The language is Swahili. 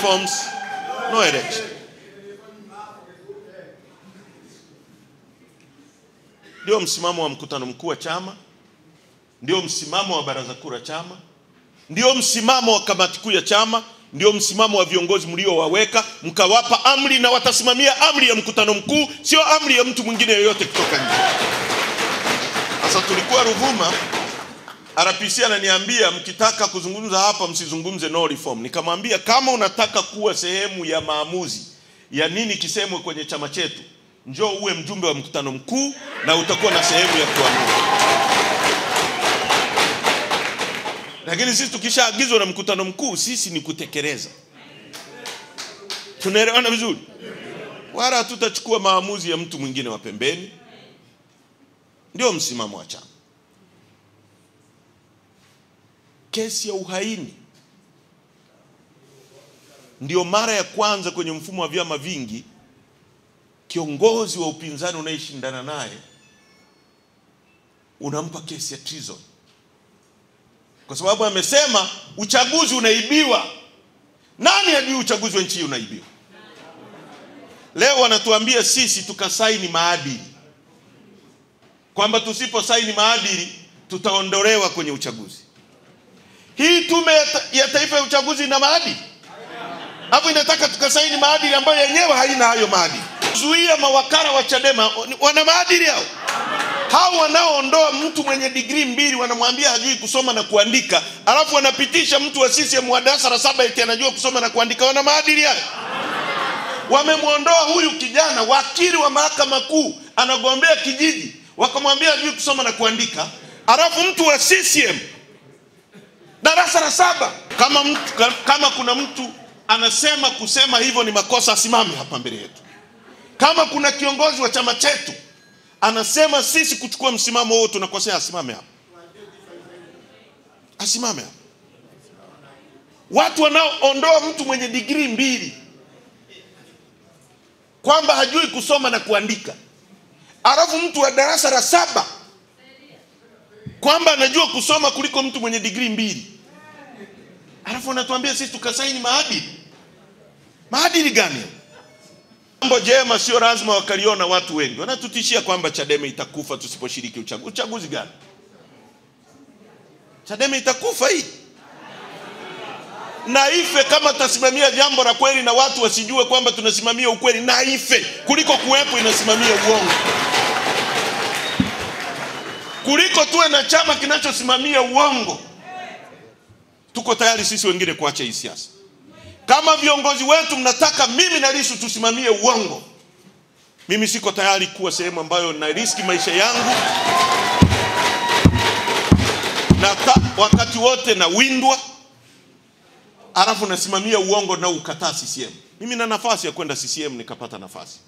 reforms, no election. Ndio msimamo wa mkutano mkuu wa chama, ndio msimamo wa baraza kuu la chama, ndio msimamo wa kamati kuu ya chama, ndio msimamo wa viongozi mliowaweka, mkawapa amri na watasimamia amri ya mkutano mkuu, sio amri ya mtu mwingine yoyote kutoka nje. Sasa tulikuwa Ruvuma, RPC ananiambia mkitaka kuzungumza hapa msizungumze no reform. Nikamwambia kama unataka kuwa sehemu ya maamuzi ya nini kisemwe kwenye chama chetu, njoo uwe mjumbe wa mkutano mkuu na utakuwa na sehemu ya kuamua. Lakini sisi tukishaagizwa na mkutano mkuu, sisi ni kutekeleza. Tunaelewana vizuri? Wala hatutachukua maamuzi ya mtu mwingine wa pembeni. Ndio msimamo wa chama. Kesi ya uhaini ndio mara ya kwanza kwenye mfumo wa vyama vingi kiongozi wa upinzani unayeshindana naye unampa kesi ya treason, kwa sababu amesema uchaguzi unaibiwa. Nani hajui uchaguzi wa nchi hii unaibiwa? Leo wanatuambia sisi tukasaini maadili, kwamba tusipo saini maadili tutaondolewa kwenye uchaguzi. Hii tume ya taifa ya uchaguzi ina maadili? Hapo inataka tukasaini maadili ambayo yenyewe haina hayo maadili. Zuia mawakala wa Chadema, wana maadili hao? Hao wanaoondoa mtu mwenye degree 2 wanamwambia hajui kusoma na kuandika, alafu wanapitisha mtu wa CCM wa darasa la 7 eti anajua kusoma na kuandika, wana maadili hao? Wamemuondoa huyu kijana wakili wa mahakama kuu anagombea kijiji, wakamwambia hajui kusoma na kuandika, alafu mtu wa CCM darasa la 7. Kama kuna mtu anasema kusema hivyo ni makosa, asimame hapa mbele yetu. Kama kuna kiongozi wa chama chetu anasema sisi kuchukua msimamo huo tunakosea, asimame hapa. Asimame hapa. Watu wanaoondoa mtu mwenye degree 2 kwamba hajui kusoma na kuandika, alafu mtu wa darasa la 7 kwamba anajua kusoma kuliko mtu mwenye degree 2, alafu anatuambia sisi tukasaini maadili. Maadili gani? Mambo jema sio lazima wakaliona watu wengi. Wanatutishia kwamba Chadema itakufa tusiposhiriki uchaguzi. Uchaguzi gani? Chadema itakufa hii? Na ife kama tasimamia jambo la kweli na watu wasijue kwamba tunasimamia ukweli, na ife kuliko kuwepo inasimamia uongo. Kuliko tuwe na chama kinachosimamia uongo. Tuko tayari sisi wengine kuacha hii siasa. Kama viongozi wetu mnataka mimi na Lissu tusimamie uongo, mimi siko tayari kuwa sehemu ambayo na riski maisha yangu na wakati wote na windwa, alafu nasimamia uongo na ukataa CCM. Mimi na nafasi ya kwenda CCM nikapata nafasi.